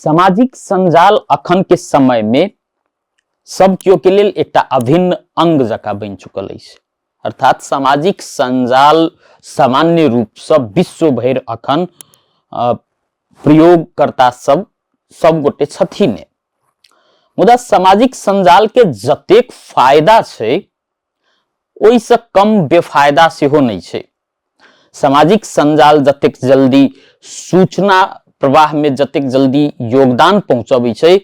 सामाजिक संजाल अखन के समय में सब केओ के लेल एकटा अभिन्न अंग जका बनि चुकल अछि। अर्थात सामाजिक संजाल सामान्य रूप से विश्व भर अखन प्रयोगकर्ता सब गोटे छथिन। मुदा सामाजिक संजाल के जतेक फायदा छै ओइ से कम बेफायदा सेहो नहीं छै। सामाजिक संजाल जतेक जल्दी सूचना प्रवाह में जतेक जल्दी योगदान पहुंचाबै छै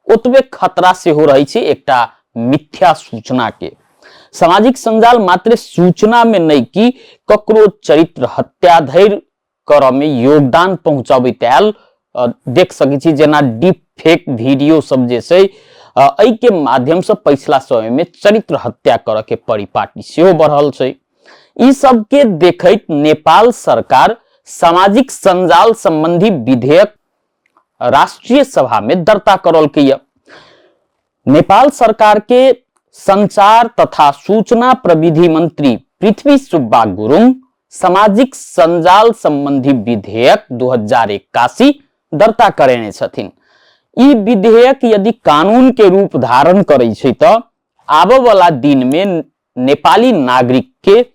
ओतबे खतरा सेहो रहै छै एकटा मिथ्या सूचना के। सामाजिक संजाल मात्र सूचना में नहीं कि ककरो चरित्र हत्या धरि करऽ में योगदान पहुंचाबैत आयल देख सकै छी। जेना डीप फेक वीडियो सब जे छै एहि के माध्यम से पिछला समय में चरित्र हत्या करऽ के परिपाटी सेहो बढ़ल छै। ई सब के देखैत नेपाल सरकार सामाजिक संजाल संबंधी विधेयक राष्ट्रीय सभा में दर्ता करलकै। नेपाल सरकार के संचार तथा सूचना प्रविधि मंत्री पृथ्वी सुब्बा गुरुङ सामाजिक संजाल संबंधी विधेयक 2081 दर्ता करेने छथिन। ई विधेयक यदि कानून के रूप धारण करै छै त आबऽ वाला दिन में नेपाली नागरिक के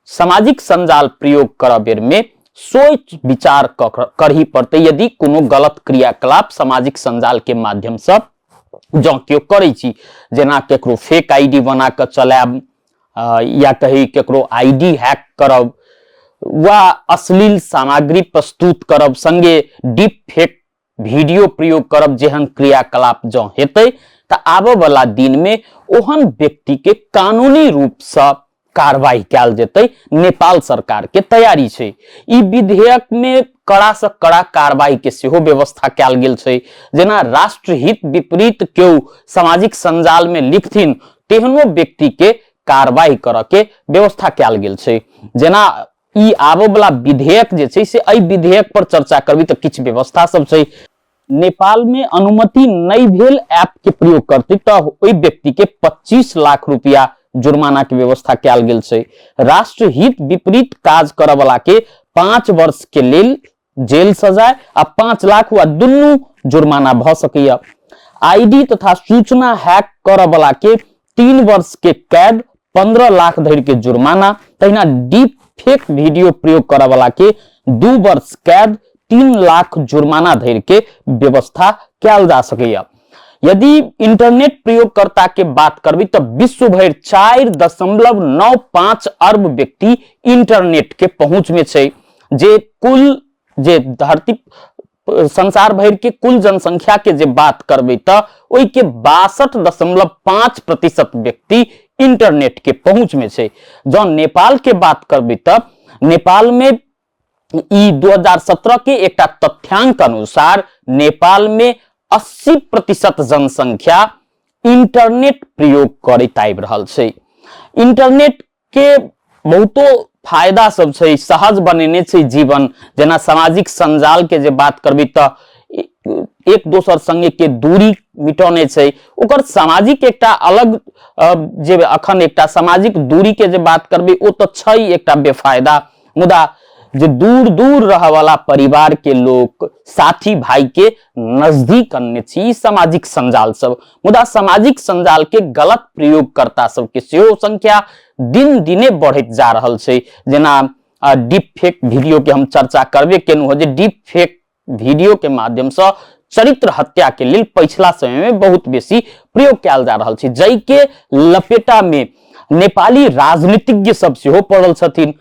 सामाजिक संजाल प्रयोग करऽ बेर में सोच विचार करही पड़ते। यदि कोनो गलत क्रियाकलाप सामाजिक संजाल के माध्यम से जँ केओ करै छी, जेना केकरो फेक आईडी बना के चलाब या कहीं केकरो आईडी हैक करब वा अश्लील सामग्री प्रस्तुत करब संगे डीप फेक वीडियो प्रयोग करब जेहन क्रियाकलाप जँ हेतै त आबऽ वाला दिन में ओहन व्यक्ति के कानूनी रूप से कार्रवाई कैल जेतै। नेपाल सरकार के तैयारी छै। ई विधेयक में कड़ा से कड़ा कार्रवाई के सेहो व्यवस्था कैल गेल छै। जेना राष्ट्रहित विपरीत केओ सामाजिक संजाल में लिखथिन तेहनो व्यक्ति के कार्रवाई करऽ के व्यवस्था कैल गेल छै। जेना ई आबऽ वाला विधेयक जे छै से एहि विधेयक पर चर्चा करबी त किछु व्यवस्था सब छै। नेपाल में अनुमति नहीं भेल ऐप के प्रयोग करतै त ओहि व्यक्ति के 25 लाख रुपया जुर्माना के व्यवस्था कैल गेल छै। राष्ट्रहित विपरीत काज करऽ वाला के 5 वर्ष के लेल जेल सजाय आ 5 लाख वा दुनू जुर्माना भ सकैया। आईडी तथा सूचना हैक करऽ वाला के 3 वर्ष के कैद 15 लाख धरि के जुर्माना, तहिना डीप फेक वीडियो प्रयोग करऽ वाला के 2 वर्ष कैद 3 लाख जुर्माना धरि के व्यवस्था कैल जा सकैया। यदि इंटरनेट प्रयोगकर्ता के बात करबी तो विश्व भर 4.95 अरब व्यक्ति इंटरनेट के पहुंच में छै। जे धरती संसार भर के कुल जनसंख्या के जे बात करबे त ओइ के 62.5% व्यक्ति इंटरनेट के पहुंच में छै। जो नेपाल के बात करबे त नेपाल में ई 2017 के एक तथ्यांक अनुसार नेपाल में 80% जनसंख्या इंटरनेट प्रयोग करैत आबि रहल छै। इंटरनेट के बहुतो फायदा सब छै, सहज बनेने छै जीवन। जेना सामाजिक संजाल के जे बात करबी त एक दोसर संगे के दूरी मिटाने छै। ओकर सामाजिक एकटा अलग जे अखन एकटा सामाजिक दूरी के जे बात करबी ओ त छै एकटा बेफायदा। मुदा जे दूर दूर रह वाला परिवार के लोग साथी भाई के नजदीक अन्य छी सामाजिक संजाल सब। मुदा सामाजिक संजाल के गलत प्रयोगकर्ता सब के सेहो संख्या दिन दिने बढ़त जा रहल छै। जेना डीप फेक वीडियो के हम चर्चा करबे केनु हो, जे डीप फेक वीडियो के माध्यम से चरित्र हत्या के लिए पिछला समय में बहुत बेसी प्रयोग कैल जा रहल छै। जै के लपेटा में नेपाली राजनीतिज्ञ सब सेहो पड़ल छथिन।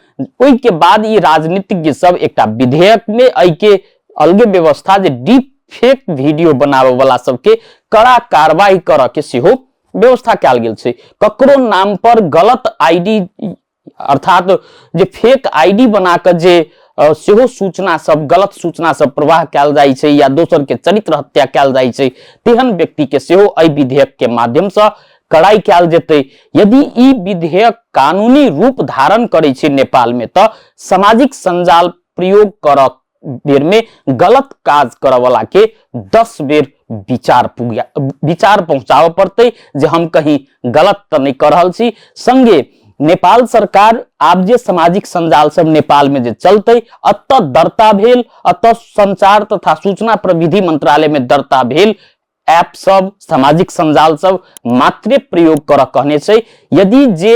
ओइ के बाद ई राजनीतिज्ञ सब एकटा विधेयक में एहि के अलगे व्यवस्था जे डीप फेक वीडियो बनावे वाला सबके कड़ा कार्रवाई करऽ के सेहो व्यवस्था कैल गेल छै। ककरो नाम पर गलत आईडी अर्थात जे फेक आईडी बना के जे सेहो सूचना सब गलत सूचना सब प्रवाह कैल जाइ छै या दोसर के चरित्र हत्या कैल जाइ छै, तेहन व्यक्ति के सेहो एहि विधेयक के माध्यम से कड़ाई कैल जेतै। यदि ई विधेयक कानूनी रूप धारण करै छै नेपाल में त सामाजिक संजाल प्रयोग करऽ बेर में गलत काज करऽ वाला के 10 बेर विचार पहुंचाबऽ पड़तै जे हम कहीं गलत तो नहीं कर रहल छी। संगे नेपाल सरकार आब जे सामाजिक संजाल सब नेपाल में जे चलते अत दर्ता भेल, अत संचार तथा सूचना प्रविधि मंत्रालय में दर्ता भेल ऐप सब, सामाजिक संजाल सब मात्रे प्रयोग कर कहने छै। यदि जे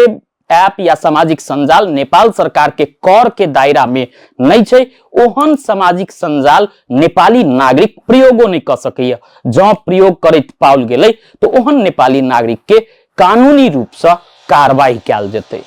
ऐप या सामाजिक संजाल नेपाल सरकार के कर के दायरा में नहीं छै, ओहन सामाजिक संजाल नेपाली नागरिक प्रयोगो नहीं कर सकै। जँ प्रयोग करैत पाओल गेलै तो ओहन नेपाली नागरिक के कानूनी रूप से कार्रवाई कैल जेतै।